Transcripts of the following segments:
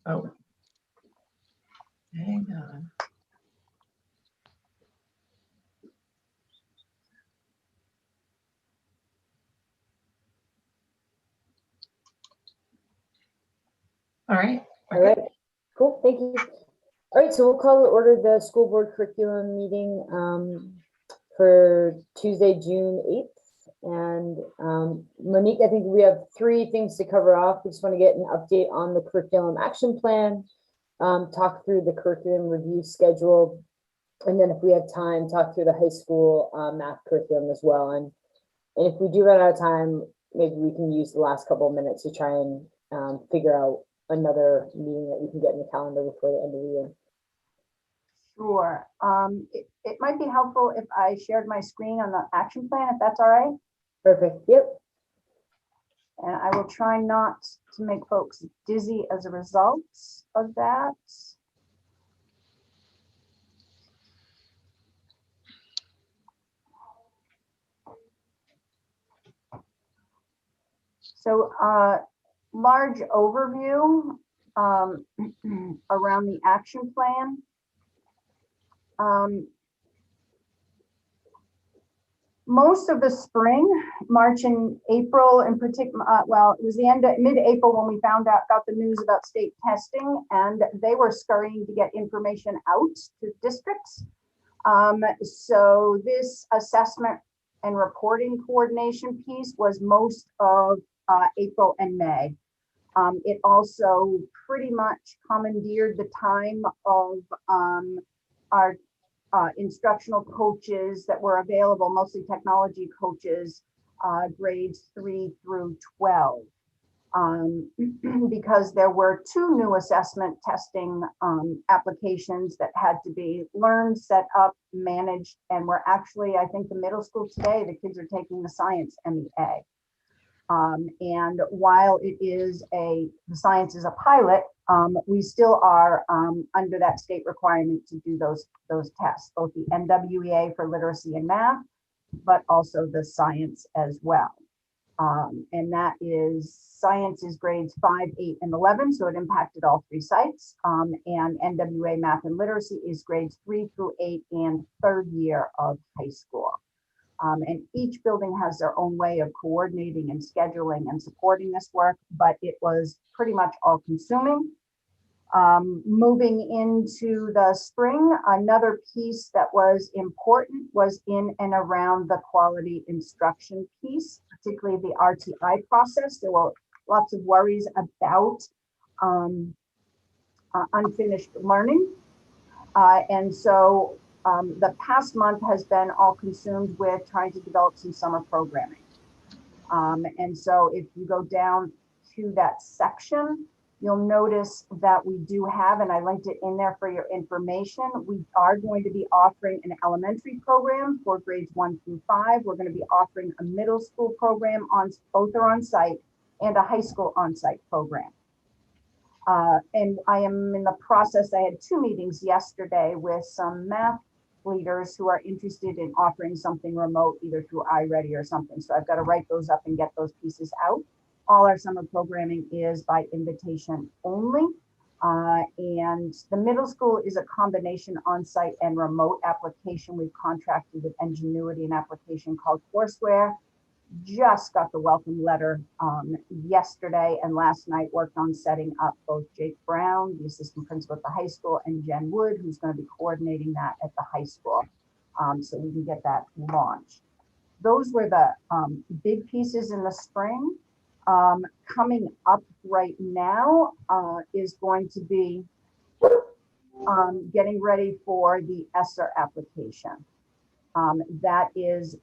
Oh, hang on. All right. All right, cool, thank you. All right, so we'll call to order the school board curriculum meeting for Tuesday, June 8th. And Monique, I think we have 3 things to cover off. We just want to get an update on the curriculum action plan, talk through the curriculum review schedule, and then if we have time, talk through the high school math curriculum as well. And if we do run out of time, maybe we can use the last couple of minutes to try and figure out another meeting that we can get in the calendar before the end of the year. Sure. It might be helpful if I shared my screen on the action plan, if that's all right. Perfect. Yep. And I will try not to make folks dizzy as a result of that. So large overview around the action plan. Most of the spring, March and April in particular, well, it was the end of mid-April when we got the news about state testing, and they were scurrying to get information out to districts. So this assessment and reporting coordination piece was most of April and May. It also pretty much commandeered the time of our instructional coaches that were available, mostly technology coaches, grades 3 through 12. Because there were 2 new assessment testing applications that had to be learned, set up, managed, and we're actually, I think the middle school today, the kids are taking the science MEA. And while it is the science is a pilot, we still are under that state requirement to do those tests, both the NWEA for literacy and math, but also the science as well. And that is science is grades 5, 8, and 11. So it impacted all 3 sites. And NWA math and literacy is grades 3 through 8 and 3rd year of high school. And each building has their own way of coordinating and scheduling and supporting this work, but it was pretty much all consuming. Moving into the spring, another piece that was important was in and around the quality instruction piece, particularly the RTI process. There were lots of worries about unfinished learning. And so the past month has been all consumed with trying to develop some summer programming. And so if you go down to that section, you'll notice that we do have, and I linked it in there for your information, we are going to be offering an elementary program for grades 1 through 5. We're going to be offering a middle school program, both are on site, and a high school on-site program. And I am in the process, I had 2 meetings yesterday with some math leaders who are interested in offering something remote, either through iReady or something. So I've got to write those up and get those pieces out. All our summer programming is by invitation only. And the middle school is a combination on-site and remote application. We've contracted with Ingenuity, an application called Courseware. Just got the welcome letter yesterday, and last night worked on setting up both Jake Brown, the assistant principal at the high school, and Jen Wood, who's going to be coordinating that at the high school, so we can get that launched. Those were the big pieces in the spring. Coming up right now is going to be getting ready for the ESSER application. That is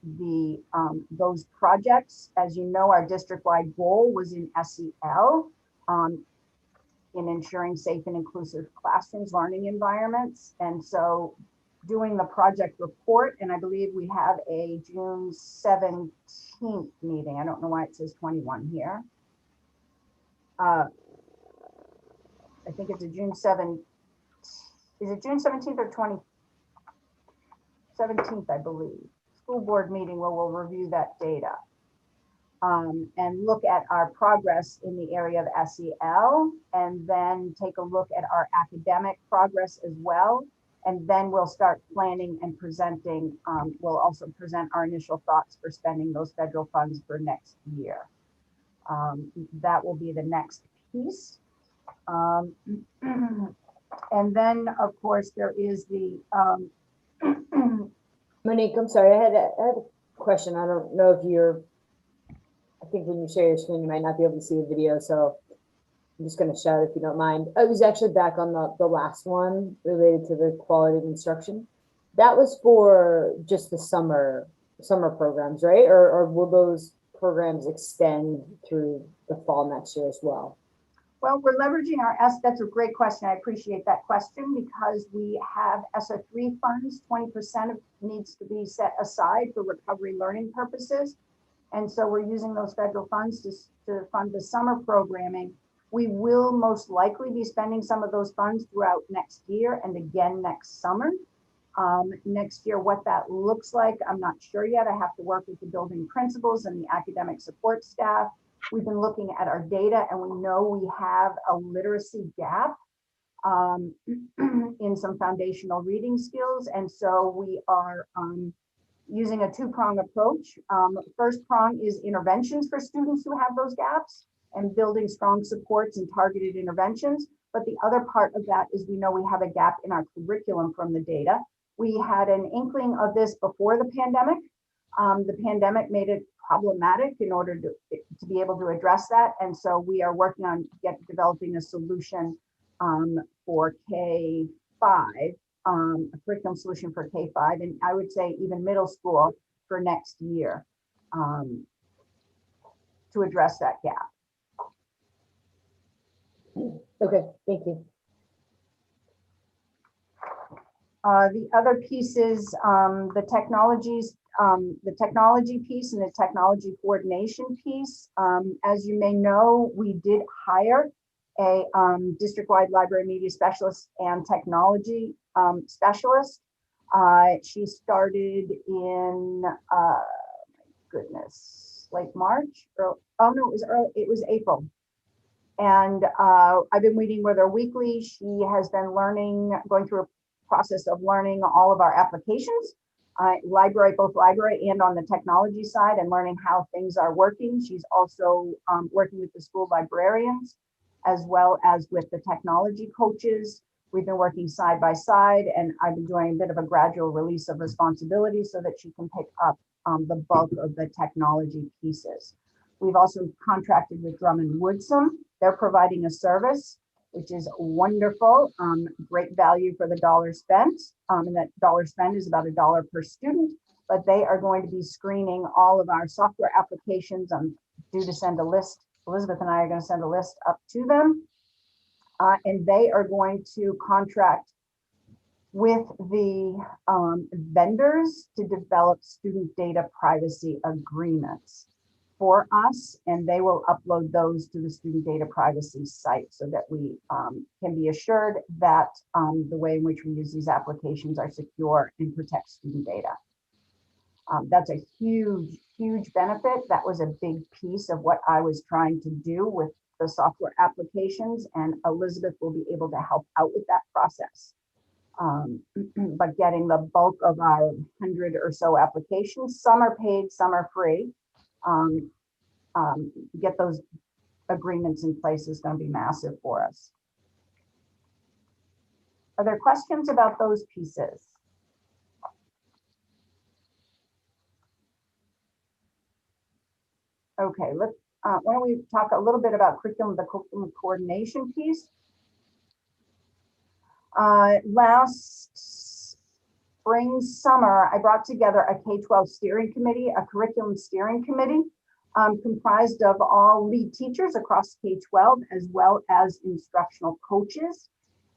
those projects. As you know, our district-wide goal was in SEL, in ensuring safe and inclusive classrooms, learning environments. And so doing the project report, and I believe we have a June 17th meeting. I don't know why it says 21 here. I think it's a June 7th. Is it June 17th or 17th, I believe. School board meeting where we'll review that data. and look at our progress in the area of SEL, and then take a look at our academic progress as well. And then we'll start planning and presenting. We'll also present our initial thoughts for spending those federal funds for next year. That will be the next piece. And then, of course, there is the Monique, I'm sorry, I had a question. I don't know if I think when you share your screen, you might not be able to see the video, so I'm just going to shout if you don't mind. I was actually back on the last one related to the quality of instruction. That was for just the summer programs, right? Or will those programs extend through the fall next year as well? Well, we're leveraging that's a great question. I appreciate that question, because we have ESSA3 funds, 20% needs to be set aside for recovery learning purposes. And so we're using those federal funds to fund the summer programming. We will most likely be spending some of those funds throughout next year and again next summer. Next year, what that looks like, I'm not sure yet. I have to work with the building principals and the academic support staff. We've been looking at our data, and we know we have a literacy gap in some foundational reading skills. And so we are using a two-prong approach. First prong is interventions for students who have those gaps and building strong supports and targeted interventions. But the other part of that is we know we have a gap in our curriculum from the data. We had an inkling of this before the pandemic. The pandemic made it problematic in order to be able to address that. And so we are working on developing a solution for K5, a curriculum solution for K5, and I would say even middle school for next year to address that gap. Okay, thank you. The other piece is the technology piece and the technology coordination piece. As you may know, we did hire a district-wide library media specialist and technology specialist. She started in, late March, or, oh no, it was April. And I've been meeting with her weekly. She has been going through a process of learning all of our applications, both library and on the technology side, and learning how things are working. She's also working with the school librarians as well as with the technology coaches. We've been working side by side, and I've been doing a bit of a gradual release of responsibility so that she can pick up the bulk of the technology pieces. We've also contracted with Drummond Woodsum. They're providing a service, which is wonderful, great value for the dollar spent. And that dollar spent is about $1 per student, but they are going to be screening all of our software applications. I'm due to send a list. Elizabeth and I are going to send a list up to them. And they are going to contract with the vendors to develop student data privacy agreements for us, and they will upload those to the student data privacy site so that we can be assured that the way in which we use these applications are secure and protect student data. That's a huge, huge benefit. That was a big piece of what I was trying to do with the software applications, and Elizabeth will be able to help out with that process. But getting the bulk of our 100 or so applications, some are paid, some are free, get those agreements in place is going to be massive for us. Are there questions about those pieces? Okay, why don't we talk a little bit about the curriculum coordination piece. Last spring, summer, I brought together a K12 steering committee, a curriculum steering committee, comprised of all lead teachers across K12 as well as instructional coaches.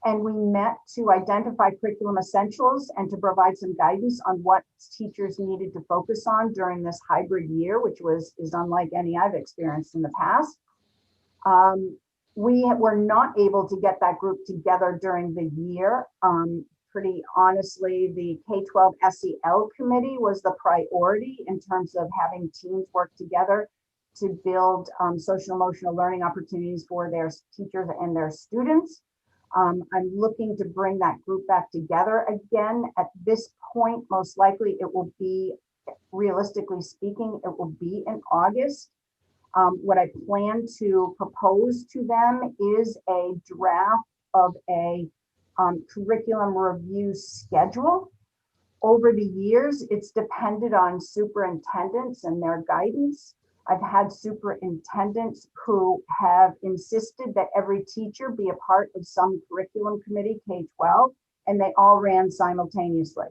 And we met to identify curriculum essentials and to provide some guidance on what teachers needed to focus on during this hybrid year, which is unlike any I've experienced in the past. We were not able to get that group together during the year. Pretty honestly, the K12 SEL committee was the priority in terms of having teams work together to build social emotional learning opportunities for their teachers and their students. I'm looking to bring that group back together again. At this point, most likely it will be, realistically speaking, it will be in August. What I plan to propose to them is a draft of a curriculum review schedule. Over the years, it's depended on superintendents and their guidance. I've had superintendents who have insisted that every teacher be a part of some curriculum committee, K12, and they all ran simultaneously.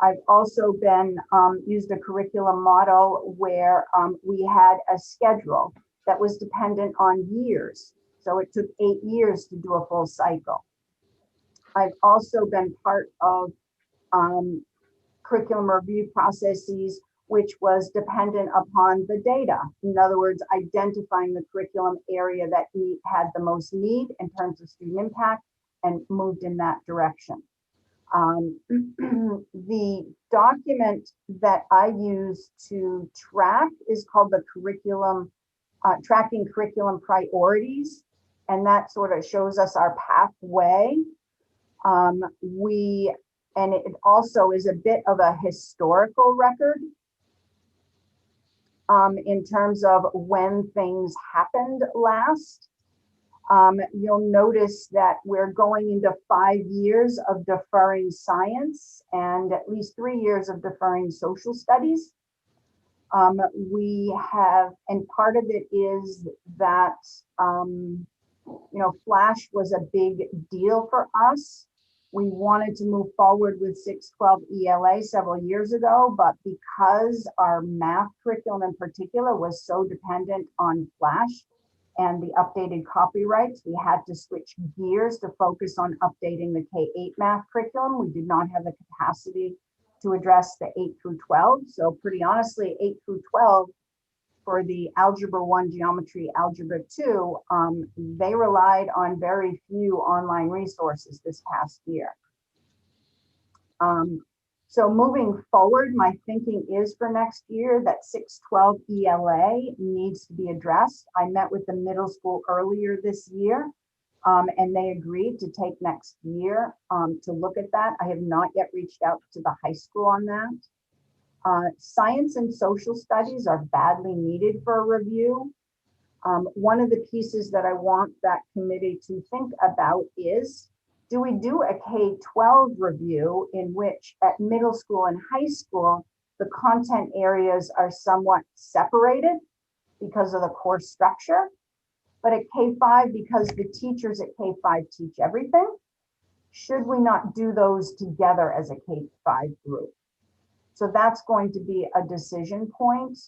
I've also been used a curriculum model where we had a schedule that was dependent on years. So it took 8 years to do a full cycle. I've also been part of curriculum review processes, which was dependent upon the data. In other words, identifying the curriculum area that had the most need in terms of student impact and moved in that direction. The document that I use to track is called the curriculum, tracking curriculum priorities. And that sort of shows us our pathway. And it also is a bit of a historical record in terms of when things happened last. You'll notice that we're going into 5 years of deferring science and at least 3 years of deferring social studies. We have, and part of it is that, Flash was a big deal for us. We wanted to move forward with 612 ELA several years ago, but because our math curriculum in particular was so dependent on Flash and the updated copyrights, we had to switch gears to focus on updating the K-8 math curriculum. We did not have the capacity to address the 8 through 12. So pretty honestly, 8 through 12 for the Algebra 1, Geometry, Algebra 2, they relied on very few online resources this past year. So moving forward, my thinking is for next year that 612 ELA needs to be addressed. I met with the middle school earlier this year, and they agreed to take next year to look at that. I have not yet reached out to the high school on that. Science and social studies are badly needed for a review. One of the pieces that I want that committee to think about is, do we do a K-12 review in which at middle school and high school, the content areas are somewhat separated because of the course structure, but at K-5, because the teachers at K-5 teach everything, should we not do those together as a K-5 group? So that's going to be a decision point.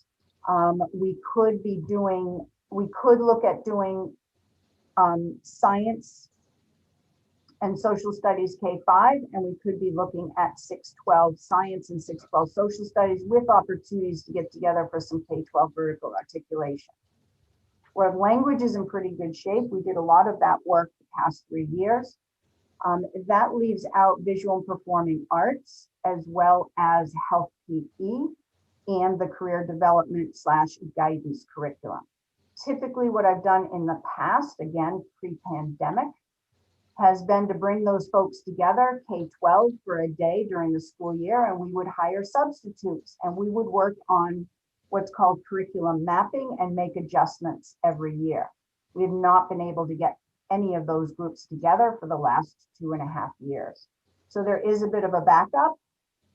We could look at doing science and social studies K-5, and we could be looking at 612 science and 612 social studies with opportunities to get together for some K-12 vertical articulation. Where language is in pretty good shape, we did a lot of that work the past 3 years. That leaves out visual and performing arts, as well as health PE and the career development / guidance curriculum. Typically what I've done in the past, again, pre-pandemic, has been to bring those folks together, K-12 for a day during the school year, and we would hire substitutes and we would work on what's called curriculum mapping and make adjustments every year. We have not been able to get any of those groups together for the last 2.5 years. So there is a bit of a backup.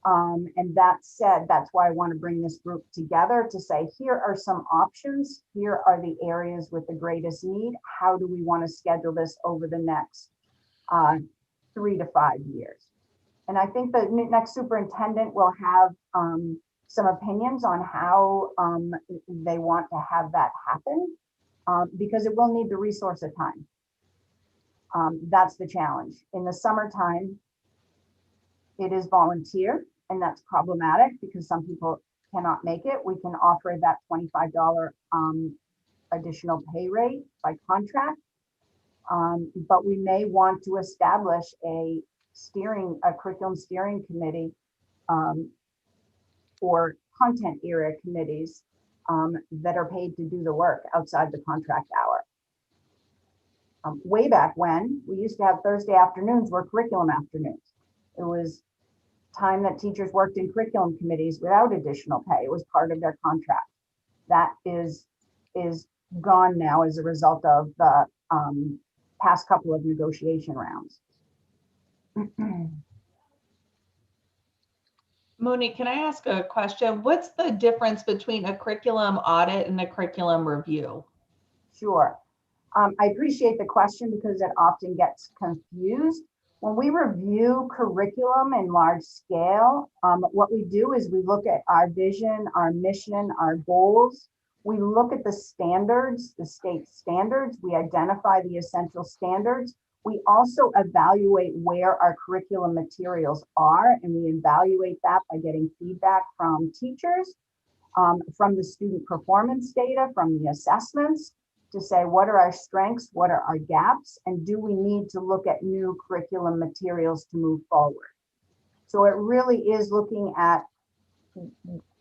And that said, that's why I want to bring this group together to say, here are some options. Here are the areas with the greatest need. How do we want to schedule this over the next 3 to 5 years? And I think the next superintendent will have some opinions on how they want to have that happen, because it will need the resource of time. That's the challenge. In the summertime, it is volunteer, and that's problematic because some people cannot make it. We can offer that $25 additional pay rate by contract, but we may want to establish a curriculum steering committee or content area committees that are paid to do the work outside the contract hour. Way back when, we used to have Thursday afternoons were curriculum afternoons. It was time that teachers worked in curriculum committees without additional pay. It was part of their contract. That is gone now as a result of the past couple of negotiation rounds. Monique, can I ask a question? What's the difference between a curriculum audit and a curriculum review? Sure. I appreciate the question because it often gets confused. When we review curriculum in large scale, what we do is we look at our vision, our mission, our goals. We look at the standards, the state standards. We identify the essential standards. We also evaluate where our curriculum materials are, and we evaluate that by getting feedback from teachers, from the student performance data, from the assessments, to say what are our strengths, what are our gaps, and do we need to look at new curriculum materials to move forward. So it really is looking at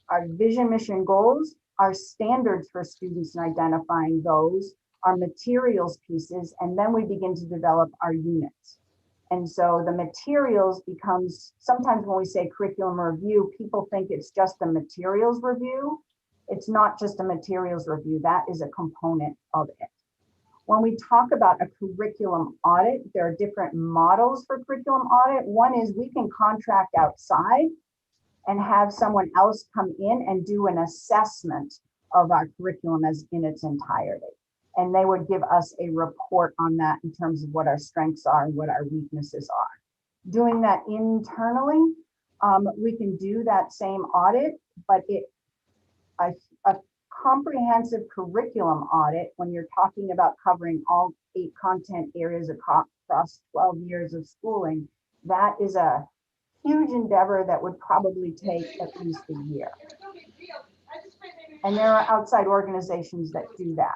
our vision, mission, goals, our standards for students and identifying those, our materials pieces, and then we begin to develop our units. And so the materials becomes, sometimes when we say curriculum review, people think it's just a materials review. It's not just a materials review, that is a component of it. When we talk about a curriculum audit, there are different models for curriculum audit. One is we can contract outside and have someone else come in and do an assessment of our curriculum as in its entirety. And they would give us a report on that in terms of what our strengths are and what our weaknesses are. Doing that internally, we can do that same audit, but a comprehensive curriculum audit, when you're talking about covering all 8 content areas across 12 years of schooling, that is a huge endeavor that would probably take at least a year. And there are outside organizations that do that.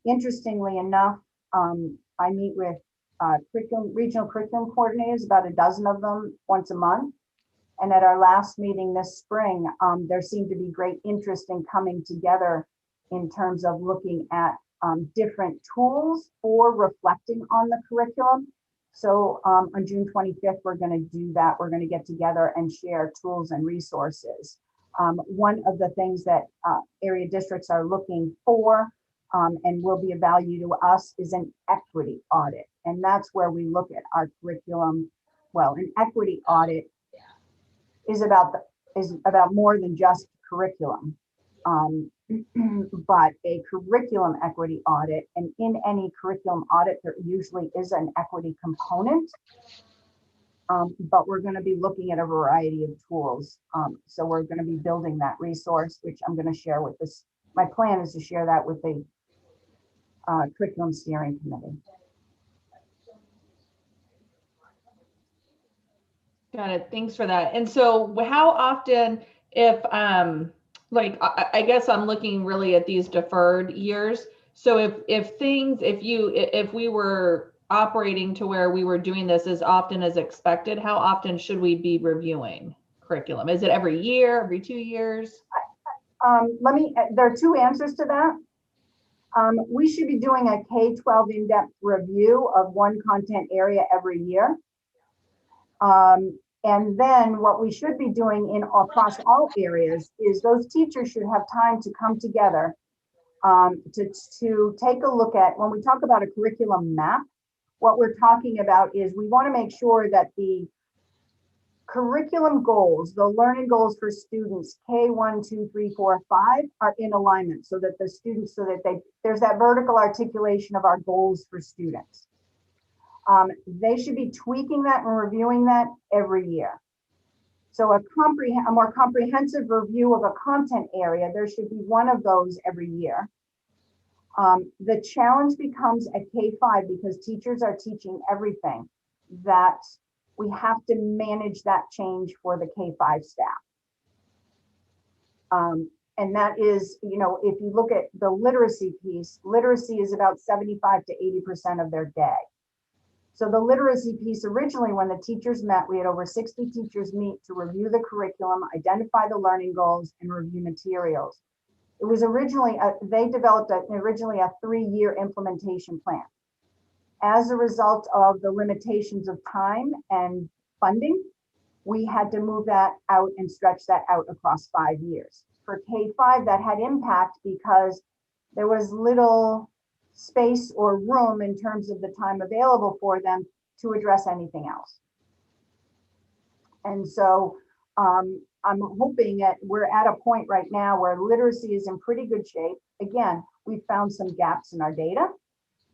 Interestingly enough, I meet with regional curriculum coordinators, about a dozen of them once a month. And at our last meeting this spring, there seemed to be great interest in coming together in terms of looking at different tools for reflecting on the curriculum. So on June 25th, we're going to do that. We're going to get together and share tools and resources. One of the things that area districts are looking for and will be of value to us is an equity audit. And that's where we look at our curriculum. Well, an equity audit is about more than just curriculum, but a curriculum equity audit. And in any curriculum audit, there usually is an equity component, but we're going to be looking at a variety of tools. So we're going to be building that resource, which I'm going to share with this. My plan is to share that with the Curriculum Steering Committee. Got it. Thanks for that. And so how often, if like I guess I'm looking really at these deferred years. So if we were operating to where we were doing this as often as expected, how often should we be reviewing curriculum? Is it every year, every 2 years? There are 2 answers to that. We should be doing a K12 in-depth review of one content area every year. And then what we should be doing across all areas is those teachers should have time to come together to take a look at, when we talk about a curriculum map, what we're talking about is we want to make sure that the curriculum goals, the learning goals for students K1, 2, 3, 4, 5 are in alignment so that the students, there's that vertical articulation of our goals for students. They should be tweaking that and reviewing that every year. So a more comprehensive review of a content area, there should be one of those every year. The challenge becomes at K5 because teachers are teaching everything, that we have to manage that change for the K5 staff. And that is, if you look at the literacy piece, literacy is about 75 to 80% of their day. So the literacy piece, originally when the teachers met, we had over 60 teachers meet to review the curriculum, identify the learning goals, and review materials. it was originally, they developed originally a 3-year implementation plan. As a result of the limitations of time and funding, we had to move that out and stretch that out across 5 years. For K5, that had impact because there was little space or room in terms of the time available for them to address anything else. And so I'm hoping that we're at a point right now where literacy is in pretty good shape. Again, we found some gaps in our data.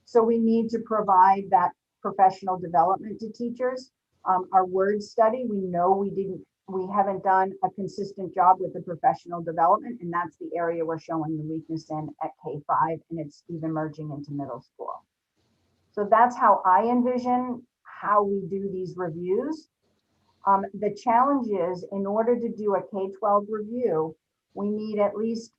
So we need to provide that professional development to teachers. Our word study, we know we haven't done a consistent job with the professional development, and that's the area we're showing the weakness in at K5, and it's even merging into middle school. So that's how I envision how we do these reviews. The challenge is, in order to do a K12 review, we need at least,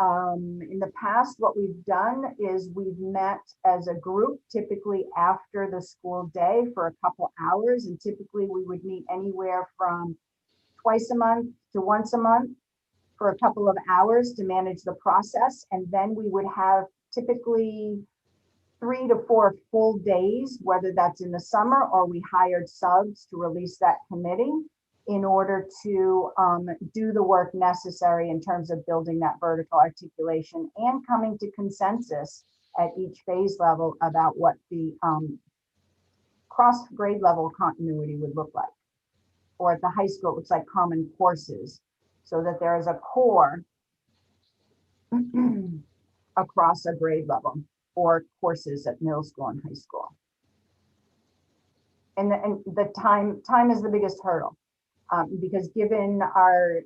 in the past, what we've done is we've met as a group, typically after the school day for a couple hours. And typically we would meet anywhere from twice a month to once a month for a couple of hours to manage the process. And then we would have typically 3 to 4 full days, whether that's in the summer or we hired subs to release that committee in order to do the work necessary in terms of building that vertical articulation and coming to consensus at each phase level about what the cross grade level continuity would look like. Or at the high school, it looks like common courses, so that there is a core across a grade level, or courses at middle school and high school. And the time is the biggest hurdle. Because given our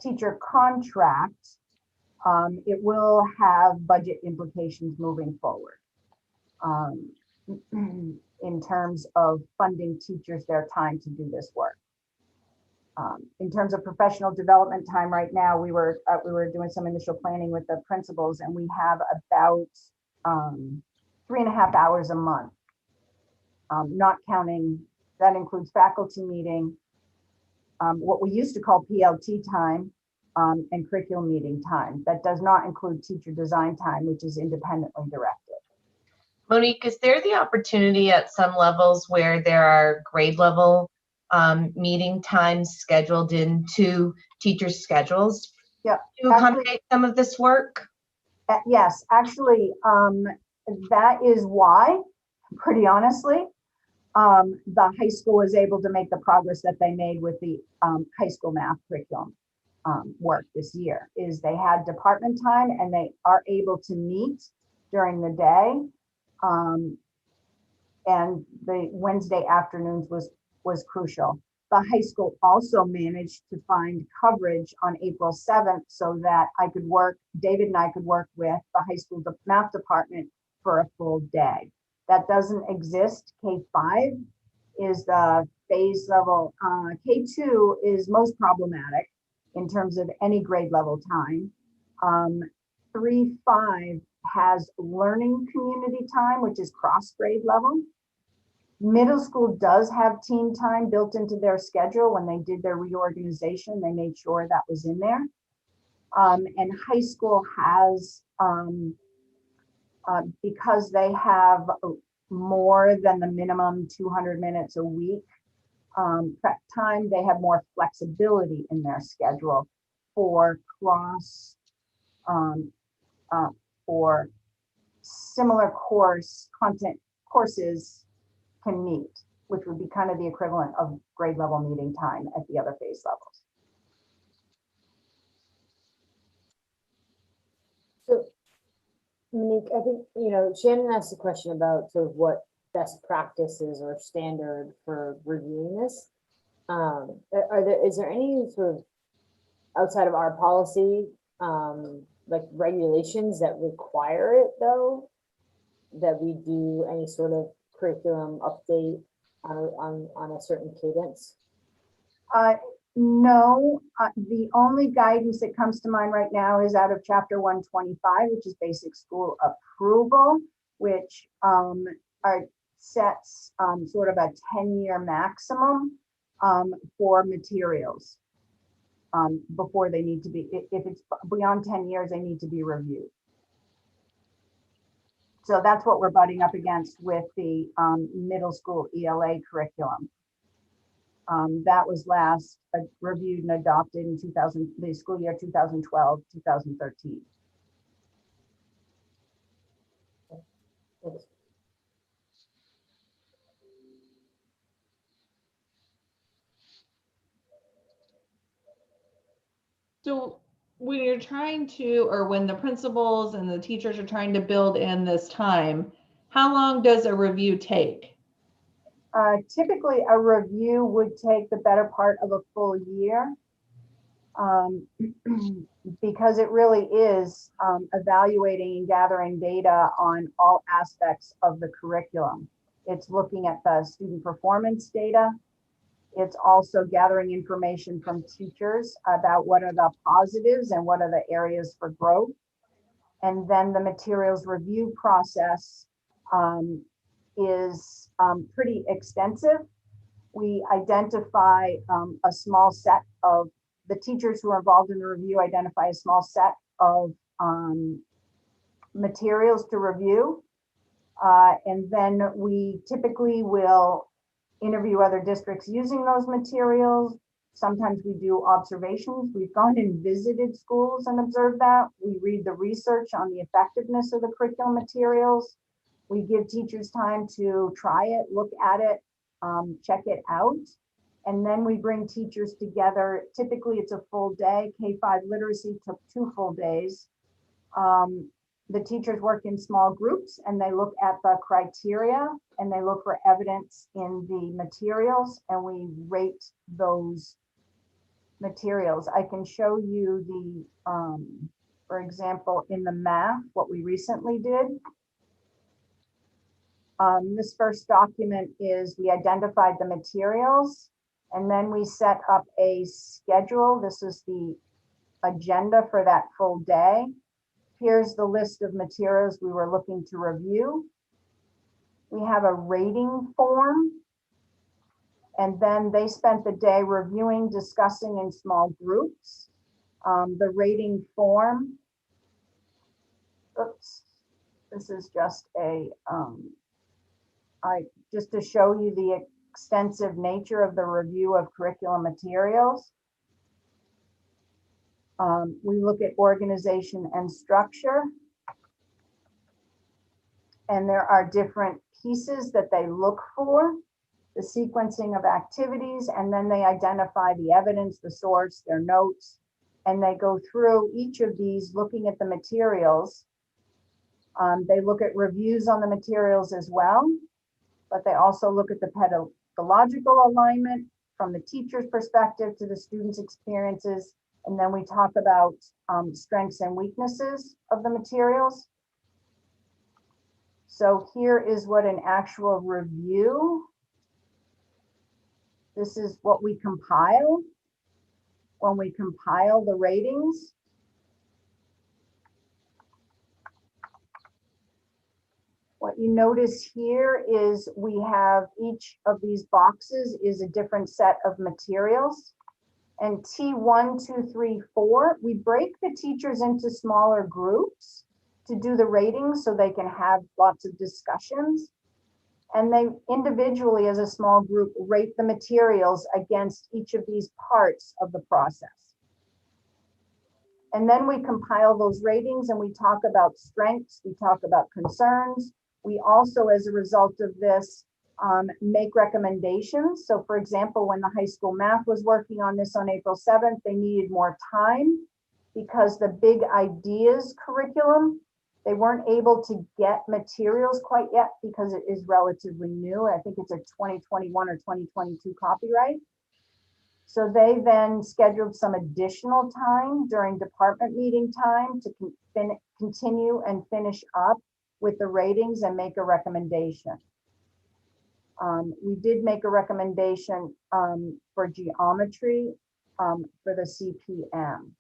teacher contract, it will have budget implications moving forward in terms of funding teachers their time to do this work. In terms of professional development time right now, we were doing some initial planning with the principals, and we have about 3.5 hours a month, not counting, that includes faculty meeting, what we used to call PLT time, and curriculum meeting time. That does not include teacher design time, which is independently directed. Monique, is there the opportunity at some levels where there are grade level meeting times scheduled into teachers' schedules to accommodate some of this work? Yes, actually, that is why, pretty honestly, the high school was able to make the progress that they made with the high school math curriculum work this year. Is they had department time and they are able to meet during the day, and the Wednesday afternoons was crucial. The high school also managed to find coverage on April 7th so that David and I could work with the high school math department for a full day. That doesn't exist. K5 is the phase level. K2 is most problematic in terms of any grade level time. 3-5 has learning community time, which is cross grade level. Middle school does have team time built into their schedule. When they did their reorganization, they made sure that was in there. And high school has, because they have more than the minimum 200 minutes a week prep time, they have more flexibility in their schedule for cross or similar content courses can meet, which would be kind of the equivalent of grade level meeting time at the other phase levels. So, Monique, I think, Shannon asked a question about sort of what best practices or standard for reviewing this. Is there any sort of outside of our policy, like regulations that require it though, that we do any sort of curriculum update on a certain cadence? No, the only guidance that comes to mind right now is out of chapter 125, which is basic school approval, which sets sort of a 10-year maximum for materials. before they need to be, if it's beyond 10 years, they need to be reviewed. So that's what we're butting up against with the middle school ELA curriculum. That was last reviewed and adopted in the school year 2012, 2013. Thanks. So when you're trying to, or when the principals and the teachers are trying to build in this time, how long does a review take? Typically, a review would take the better part of a full year, because it really is evaluating and gathering data on all aspects of the curriculum. It's looking at the student performance data. It's also gathering information from teachers about what are the positives and what are the areas for growth. And then the materials review process is pretty extensive. We identify a small set of the teachers who are involved in the review, identify a small set of materials to review. And then we typically will interview other districts using those materials. Sometimes we do observations. We've gone and visited schools and observed that. We read the research on the effectiveness of the curriculum materials. We give teachers time to try it, look at it, check it out. And then we bring teachers together. Typically it's a full day. K5 literacy took 2 full days. The teachers work in small groups and they look at the criteria and they look for evidence in the materials, and we rate those materials. I can show you the, for example, in the math, what we recently did. This first document is we identified the materials and then we set up a schedule. This is the agenda for that full day. Here's the list of materials we were looking to review. We have a rating form, and then they spent the day reviewing, discussing in small groups. The rating form, oops, this is just a, just to show you the extensive nature of the review of curriculum materials. We look at organization and structure, and there are different pieces that they look for, the sequencing of activities, and then they identify the evidence, the source, their notes, and they go through each of these looking at the materials. They look at reviews on the materials as well, but they also look at the pedagogical alignment from the teacher's perspective to the student's experiences. And then we talk about strengths and weaknesses of the materials. So here is what an actual review. This is what we compile when we compile the ratings. What you notice here is we have each of these boxes is a different set of materials. And T1, 2, 3, 4, we break the teachers into smaller groups to do the ratings so they can have lots of discussions. And they individually, as a small group, rate the materials against each of these parts of the process. And then we compile those ratings and we talk about strengths, we talk about concerns. We also, as a result of this, make recommendations. So for example, when the high school math was working on this on April 7th, they needed more time because the big ideas curriculum, they weren't able to get materials quite yet because it is relatively new. I think it's a 2021 or 2022 copyright. So they then scheduled some additional time during department meeting time to continue and finish up with the ratings and make a recommendation. We did make a recommendation for geometry for the CPM,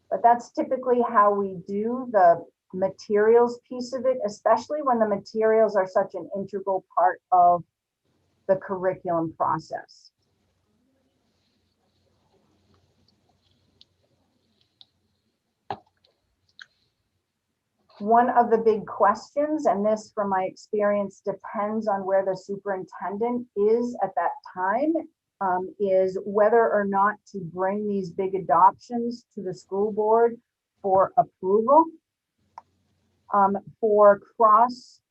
but that's typically how we do the materials piece of it, especially when the materials are such an integral part of the curriculum process. One of the big questions, and this from my experience depends on where the superintendent is at that time, is whether or not to bring these big adoptions to the school board for approval. For cross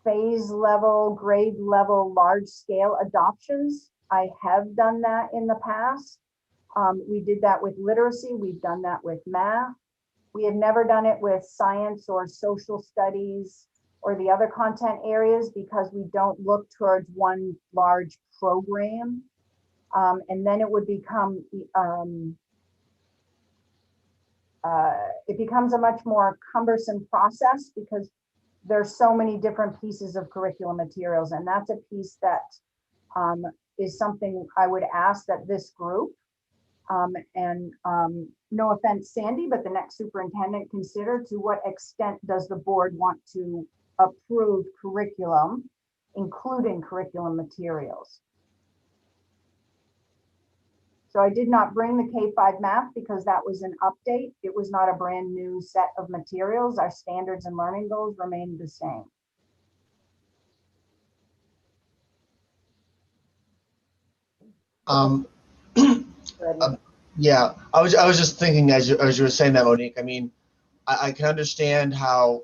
phase level, grade level, large scale adoptions, I have done that in the past. We did that with literacy. We've done that with math. We have never done it with science or social studies or the other content areas because we don't look towards one large program. And then it would become, it becomes a much more cumbersome process because there's so many different pieces of curriculum materials. And that's a piece that is something I would ask that this group, no offense, Sandy, but the next superintendent consider to what extent does the board want to approve curriculum, including curriculum materials. So I did not bring the K5 math because that was an update. It was not a brand new set of materials. Our standards and learning goals remained the same. Yeah, I was just thinking as you were saying that, Monique. I mean, I can understand how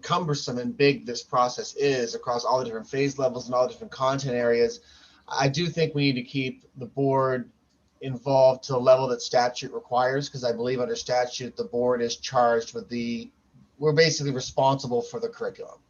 cumbersome and big this process is across all the different phase levels and all the different content areas. I do think we need to keep the board involved to the level that statute requires, because I believe under statute the board is charged with we're basically responsible for the curriculum.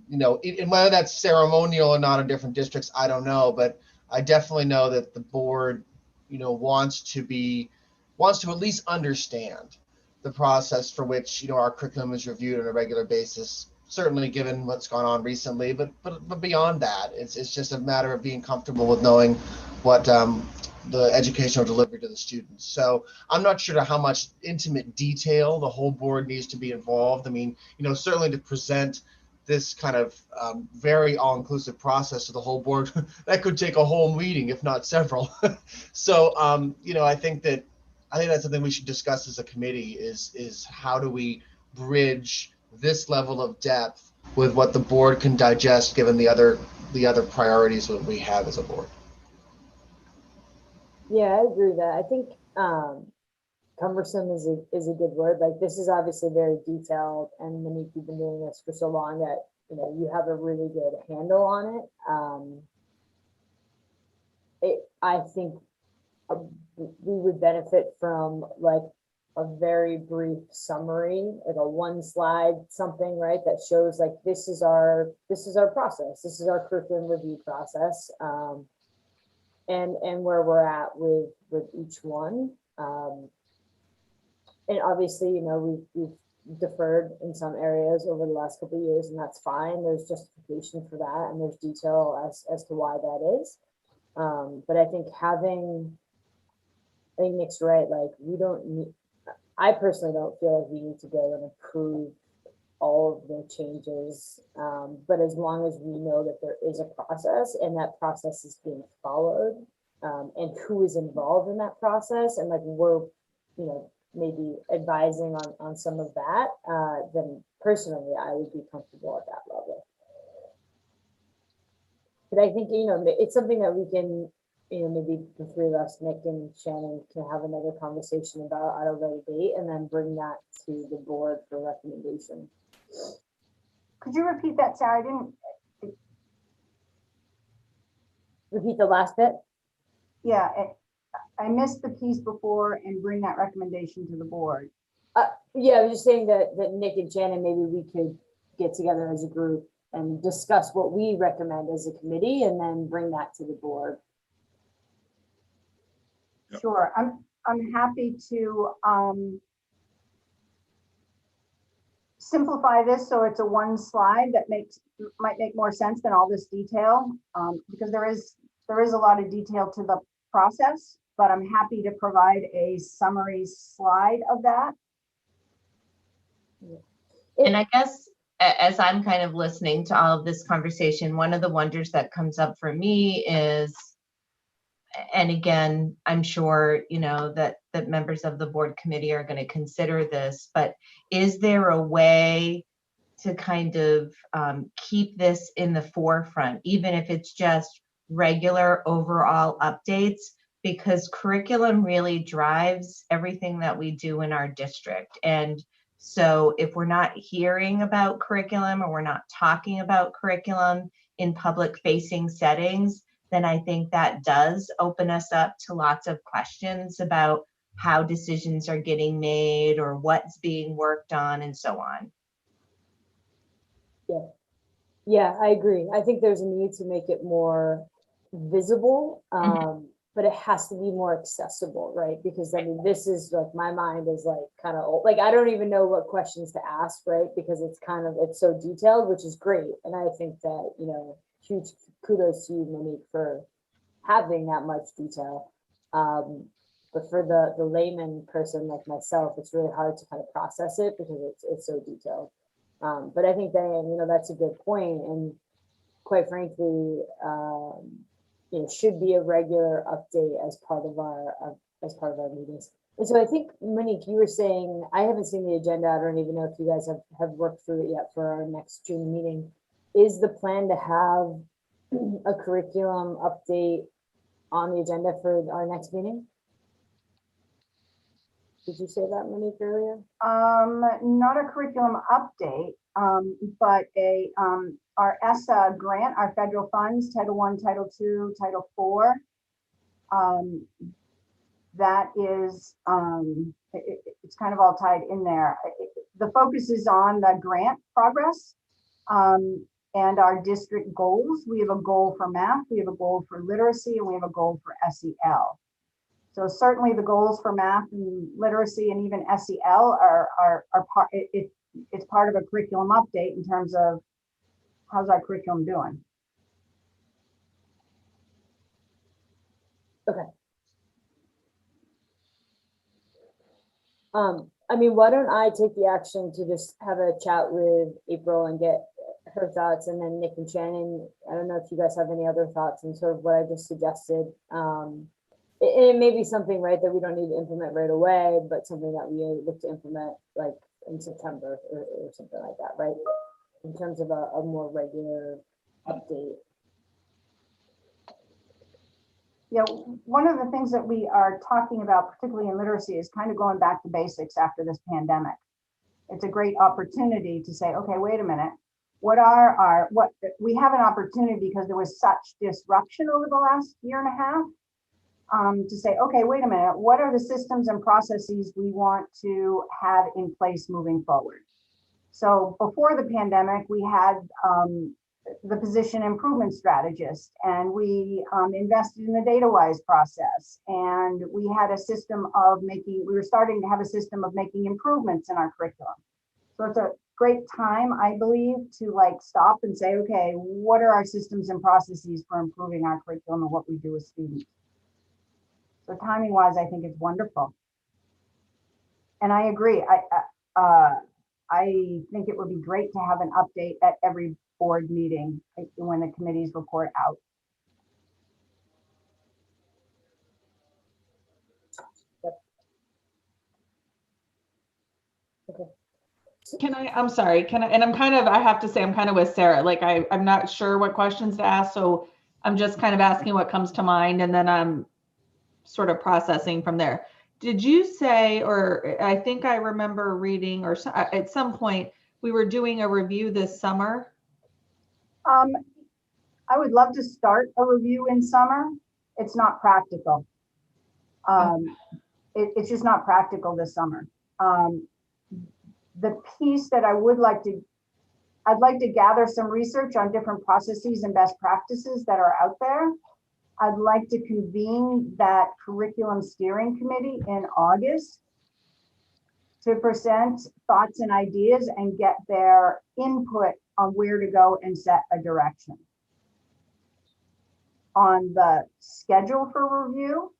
You know, and whether that's ceremonial or not in different districts, I don't know, but I definitely know that the board, you know, wants to at least understand the process for which, you know, our curriculum is reviewed on a regular basis, certainly given what's gone on recently, but beyond that, it's just a matter of being comfortable with knowing what the educational delivery to the students. So I'm not sure to how much intimate detail the whole board needs to be involved. I mean, you know, certainly to present this kind of very all-inclusive process to the whole board, that could take a whole meeting, if not several. So, you know, I think that's something we should discuss as a committee is how do we bridge this level of depth with what the board can digest, given the other priorities that we have as a board. Yeah, I agree with that. I think cumbersome is a good word. Like, this is obviously very detailed, and Monique, you've been doing this for so long that, you know, you have a really good handle on it. I think we would benefit from like a very brief summary, like a one slide something, right, that shows like this is our process, this is our curriculum review process, and where we're at with each one. And obviously, you know, we've deferred in some areas over the last couple of years, and that's fine. There's justification for that, and there's detail as to why that is. But I think Nick's right. Like, I personally don't feel like we need to go and approve all of the changes. But as long as we know that there is a process and that process is being followed, and who is involved in that process, and like we're, you know, maybe advising on some of that, then personally I would be comfortable at that level. But I think, you know, it's something that we can, you know, maybe the three of us, Nick and Shannon, can have another conversation about at a later date, and then bring that to the board for recommendation. Could you repeat that, Sarah? I didn't. Repeat the last bit? Yeah, I missed the piece before, and bring that recommendation to the board. Yeah, I was just saying that Nick and Shannon, maybe we could get together as a group and discuss what we recommend as a committee, and then bring that to the board. Yep. Sure, I'm happy to simplify this so it's a one slide that might make more sense than all this detail, because there is a lot of detail to the process, but I'm happy to provide a summary slide of that. And I guess as I'm kind of listening to all of this conversation, one of the wonders that comes up for me is and again, I'm sure, you know, that members of the board committee are going to consider this, but is there a way to kind of keep this in the forefront, even if it's just regular overall updates? Because curriculum really drives everything that we do in our district. And so if we're not hearing about curriculum, or we're not talking about curriculum in public facing settings, then I think that does open us up to lots of questions about how decisions are getting made or what's being worked on and so on. Yeah, I agree. I think there's a need to make it more visible, but it has to be more accessible, right? Because I mean, this is like, my mind is like kind of old. Like, I don't even know what questions to ask, right? Because it's kind of, it's so detailed, which is great. And I think that, you know, huge kudos to you, Monique, for having that much detail. But for the layman person like myself, it's really hard to kind of process it because it's so detailed. But I think, Diane, you know, that's a good point, and quite frankly, you know, should be a regular update as part of our meetings. And so I think, Monique, you were saying, I haven't seen the agenda. I don't even know if you guys have worked through it yet for our next June meeting. Is the plan to have a curriculum update on the agenda for our next meeting? Did you say that, Monique, earlier? Not a curriculum update, but our ESSA grant, our federal funds, Title I, Title II, Title IV. That is, it's kind of all tied in there. The focus is on the grant progress and our district goals. We have a goal for math, we have a goal for literacy, and we have a goal for SEL. So certainly the goals for math and literacy and even SEL are part. It's part of a curriculum update in terms of how's our curriculum doing. Okay. I mean, why don't I take the action to just have a chat with April and get her thoughts, and then Nick and Shannon, I don't know if you guys have any other thoughts and sort of what I just suggested. It may be something, right, that we don't need to implement right away, but something that we look to implement like in September or something like that, right? In terms of a more regular update. Yeah, one of the things that we are talking about, particularly in literacy, is kind of going back to basics after this pandemic. It's a great opportunity to say, okay, wait a minute, what we have an opportunity because there was such disruption over the last year and a half. To say, okay, wait a minute, what are the systems and processes we want to have in place moving forward? So before the pandemic, we had the position improvement strategist, and we invested in the DataWise process, and we had a system of we were starting to have a system of making improvements in our curriculum. So it's a great time, I believe, to like stop and say, okay, what are our systems and processes for improving our curriculum and what we do with students? So timing wise, I think it's wonderful. And I agree. I think it would be great to have an update at every board meeting when the committees report out. Yep. Okay. I'm sorry, and I have to say, I'm kind of with Sarah. Like, I'm not sure what questions to ask. So I'm just kind of asking what comes to mind, and then I'm sort of processing from there. Did you say, or I think I remember reading, or at some point we were doing a review this summer? I would love to start a review in summer. It's not practical. It's just not practical this summer. The piece that I'd like to gather some research on different processes and best practices that are out there. I'd like to convene that curriculum steering committee in August to present thoughts and ideas and get their input on where to go and set a direction. On the schedule for review,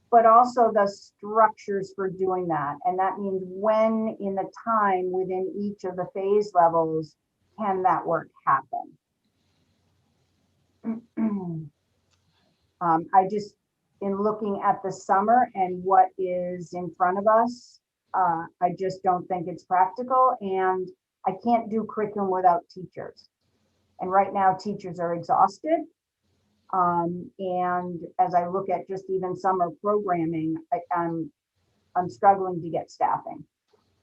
but also the structures for doing that. And that means when in the time within each of the phase levels can that work happen. in looking at the summer and what is in front of us, I just don't think it's practical, and I can't do curriculum without teachers. And right now teachers are exhausted. And as I look at just even summer programming, I'm struggling to get staffing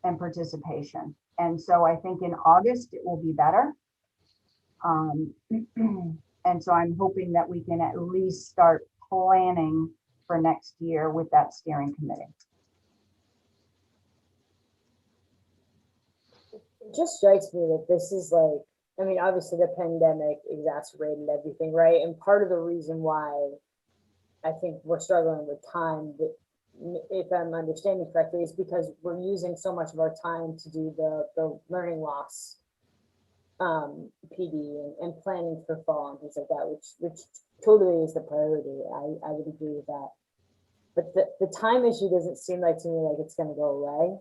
and participation. And so I think in August it will be better. And so I'm hoping that we can at least start planning for next year with that steering committee. It just strikes me that this is like, I mean, obviously the pandemic exacerbated everything, right? And part of the reason why I think we're struggling with time, if I'm understanding correctly, is because we're using so much of our time to do the learning loss PD and planning for fall and things like that, which totally is the priority. I would agree with that. But the time issue doesn't seem like to me like it's going to go away.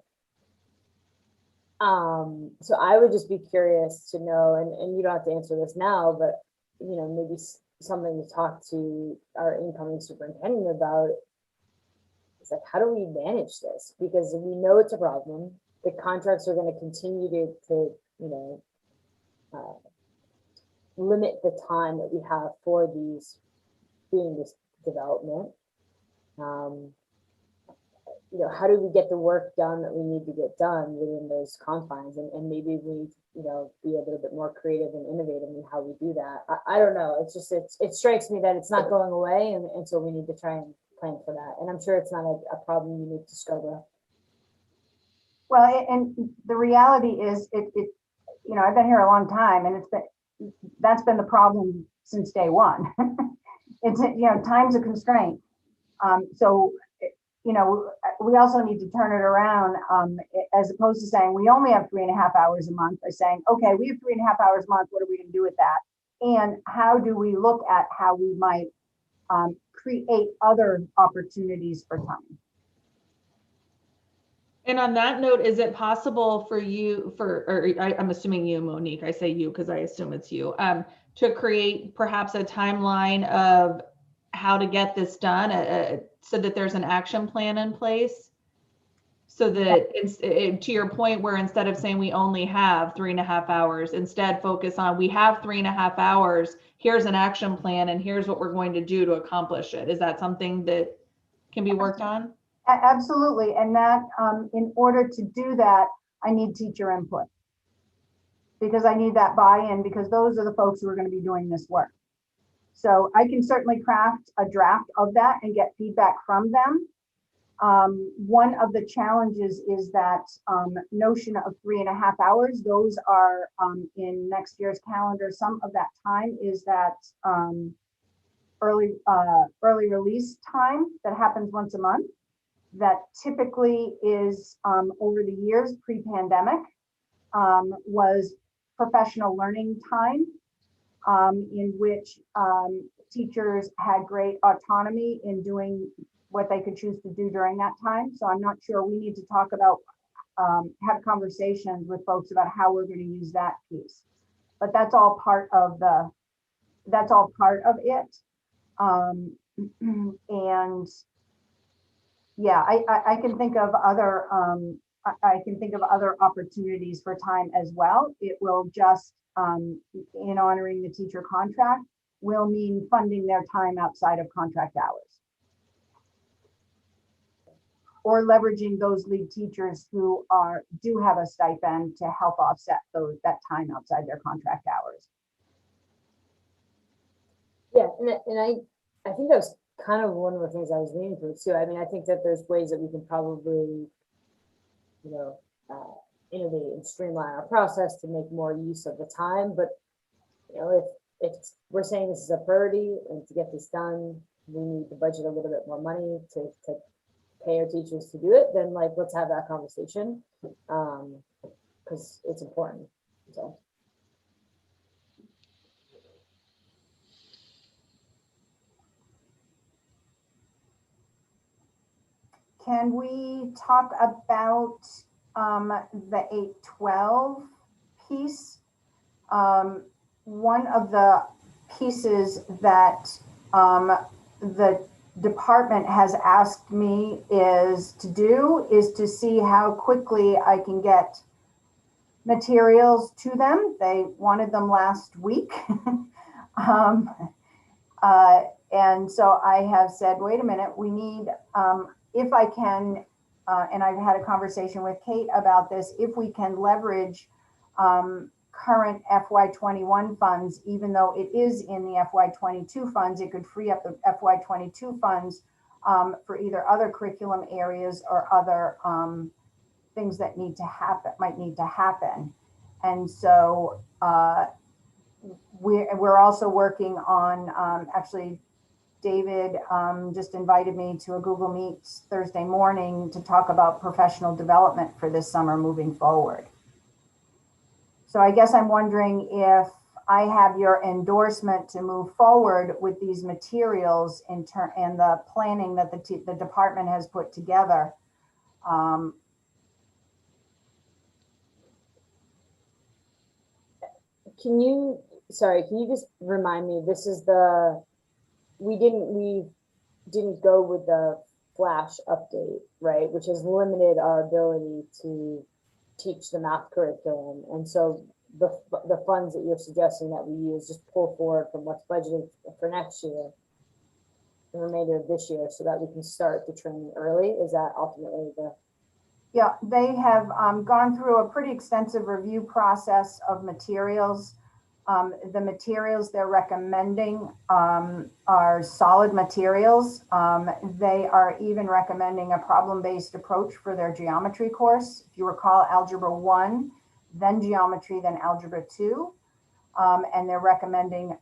So I would just be curious to know, and you don't have to answer this now, but you know, maybe something to talk to our incoming superintendent about. It's like, how do we manage this? Because we know it's a problem. The contracts are going to continue to you know, limit the time that we have for doing this development. You know, how do we get the work done that we need to get done within those confines? And maybe we, you know, be a little bit more creative and innovative in how we do that. I don't know. It's just, it strikes me that it's not going away. And so we need to try and plan for that. And I'm sure it's not a problem unique to Scarborough. Well, and the reality is you know, I've been here a long time, and that's been the problem since day one. It's, you know, time's a constraint. So, you know, we also need to turn it around, as opposed to saying we only have 3.5 hours a month, by saying, okay, we have 3.5 hours a month. What are we going to do with that? And how do we look at how we might create other opportunities for time? And on that note, is it possible for you, I'm assuming you, Monique, I say you because I assume it's you, to create perhaps a timeline of how to get this done, so that there's an action plan in place? So that to your point, where instead of saying we only have 3.5 hours, instead focus on, we have 3.5 hours, here's an action plan, and here's what we're going to do to accomplish it. Is that something that can be worked on? Absolutely. And that, in order to do that, I need teacher input, because I need that buy-in, because those are the folks who are going to be doing this work. So I can certainly craft a draft of that and get feedback from them. One of the challenges is that notion of 3.5 hours. Those are in next year's calendar. Some of that time is that early release time that happens once a month. That typically is, over the years pre-pandemic, was professional learning time, in which teachers had great autonomy in doing what they could choose to do during that time. So I'm not sure, we need to talk about, have conversations with folks about how we're going to use that piece. But that's all part of it. And yeah, I can think of other opportunities for time as well. It will just, in honoring the teacher contract, will mean funding their time outside of contract hours, or leveraging those lead teachers who do have a stipend to help offset that time outside their contract hours. Yeah, and I think that was kind of one of the things I was leaning for too. I mean, I think that there's ways that we can probably, you know, innovate and streamline our process to make more use of the time. But you know, if we're saying this is a priority and to get this done, we need to budget a little bit more money to pay our teachers to do it, then like, let's have that conversation, because it's important. So. Can we talk about the 812 piece? One of the pieces that the department has asked me is to see how quickly I can get materials to them. They wanted them last week. And so I have said, wait a minute, we need, if I can, and I've had a conversation with Kate about this, if we can leverage current FY21 funds, even though it is in the FY22 funds, it could free up the FY22 funds for either other curriculum areas or other things that might need to happen. And so we're also working on, actually, David just invited me to a Google Meet Thursday morning to talk about professional development for this summer moving forward. So I guess I'm wondering if I have your endorsement to move forward with these materials and the planning that the department has put together. Can you just remind me, this is we didn't go with the flash update, right? Which has limited our ability to teach the math curriculum. And so the funds that you're suggesting that we use, just pull forward from what's budgeted for next year, the remainder of this year, so that we can start the training early. Is that ultimately the? Yeah, they have gone through a pretty extensive review process of materials. The materials they're recommending are solid materials. They are even recommending a problem-based approach for their geometry course. If you recall, Algebra 1, then Geometry, then Algebra 2. And they're recommending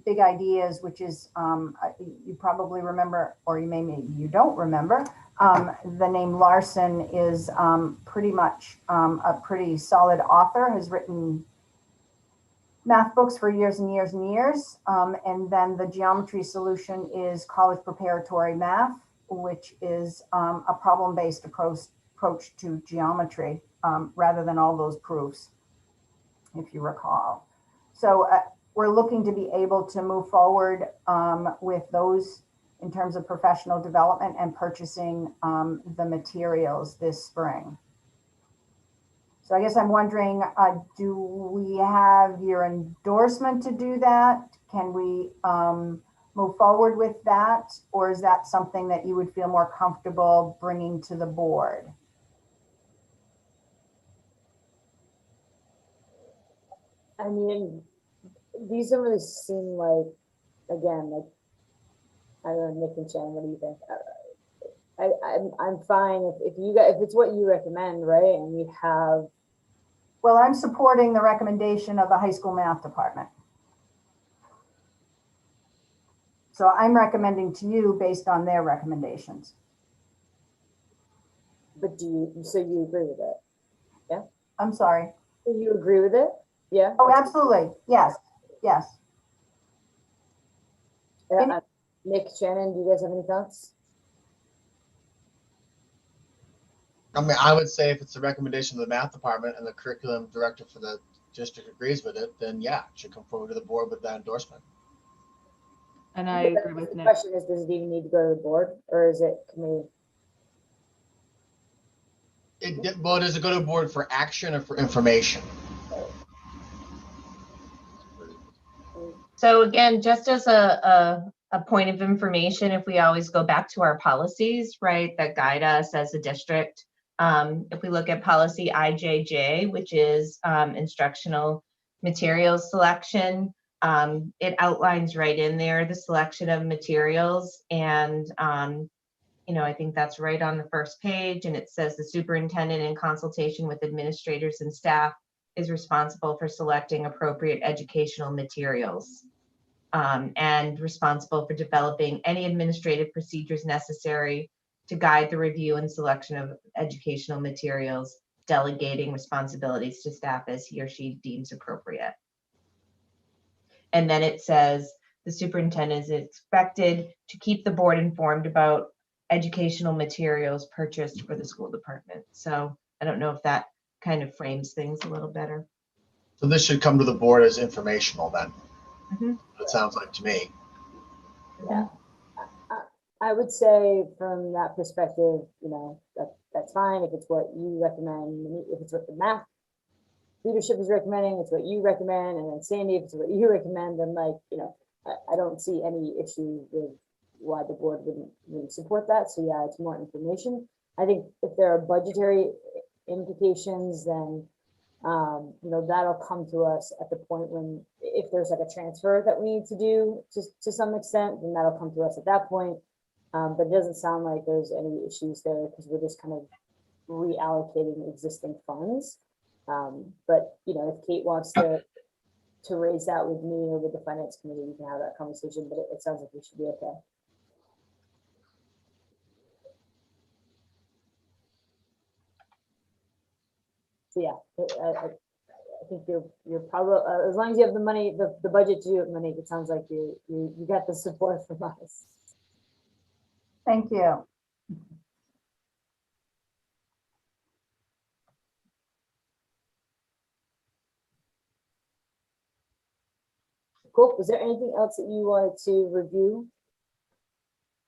Big Ideas, which is, you probably remember, or maybe you don't remember, the name Larson is pretty much a pretty solid author, has written math books for years and years and years. And then the geometry solution is College Preparatory Math, which is a problem-based approach to geometry rather than all those proofs, if you recall. So we're looking to be able to move forward with those in terms of professional development and purchasing the materials this spring. So I guess I'm wondering, do we have your endorsement to do that? Can we move forward with that? Or is that something that you would feel more comfortable bringing to the board? I mean, these don't really seem like, again, like, I don't know, Nick and Shannon, what do you think? I'm fine if you guys, if it's what you recommend, right? And we have. Well, I'm supporting the recommendation of the high school math department. So I'm recommending to you based on their recommendations. But so you agree with it? Yeah. I'm sorry. Do you agree with it? Yeah. Oh, absolutely. Yes. Yes. Nick, Shannon, do you guys have any thoughts? I mean, I would say if it's a recommendation of the math department and the curriculum director for the district agrees with it, then yeah, it should come forward to the board with that endorsement. And I agree with the Nick. Question is, does it even need to go to the board, or is it committee? Well, does it go to the board for action or for information? So again, just as a point of information, if we always go back to our policies, right, that guide us as a district, if we look at policy IJJ, which is instructional materials selection, it outlines right in there the selection of materials. And, you know, I think that's right on the first page. And it says the superintendent, in consultation with administrators and staff, is responsible for selecting appropriate educational materials and responsible for developing any administrative procedures necessary to guide the review and selection of educational materials, delegating responsibilities to staff as he or she deems appropriate. And then it says the superintendent is expected to keep the board informed about educational materials purchased for the school department. So I don't know if that kind of frames things a little better. So this should come to the board as informational then. Mm-hmm. It sounds like to me. Yeah. I would say from that perspective, that's fine if it's what you recommend. If it's what the math leadership is recommending, it's what you recommend, and then Sandy, if it's what you recommend, then I don't see any issue with why the board wouldn't support that. So yeah, it's more information. I think if there are budgetary implications, then that'll come to us at the point when, if there's like a transfer that we need to do to some extent, then that'll come to us at that point. But it doesn't sound like there's any issues there because we're just kind of reallocating existing funds. But if Kate wants to raise that with me or with the finance committee, we can have that conversation, but it sounds like we should be okay. So yeah, I think you're probably, as long as you have the money, the budget to do it, Monique, it sounds like you got the support from us. Thank you. Cool. Was there anything else that you wanted to review?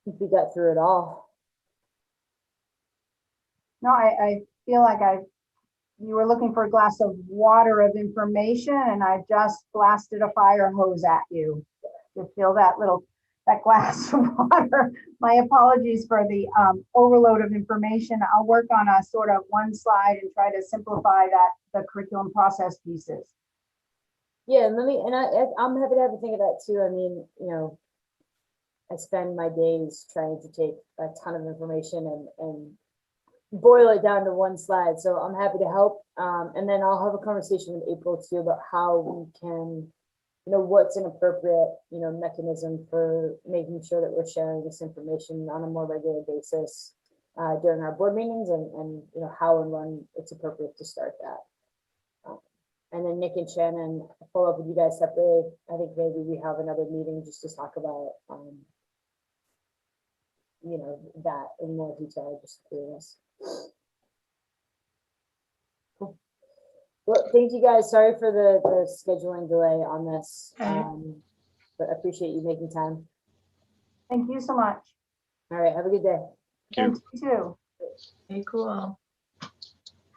I think we got through it all. No, I feel like you were looking for a glass of water of information, and I just blasted a fire hose at you. You feel that glass of water. My apologies for the overload of information. I'll work on a sort of one slide and try to simplify the curriculum process pieces. Yeah, I'm happy to have a think of that too. I mean, I spend my days trying to take a ton of information and boil it down to one slide. So I'm happy to help. And then I'll have a conversation with April too about how we can, what's an appropriate, mechanism for making sure that we're sharing this information on a more regular basis during our board meetings and how and when it's appropriate to start that. And then Nick and Shannon, follow up with you guys separately. I think maybe we have another meeting just to talk about, that in more detail, just for us. Cool. Well, thank you guys. Sorry for the scheduling delay on this, but I appreciate you making time. Thank you so much. All right, have a good day. Thank you too. Very cool.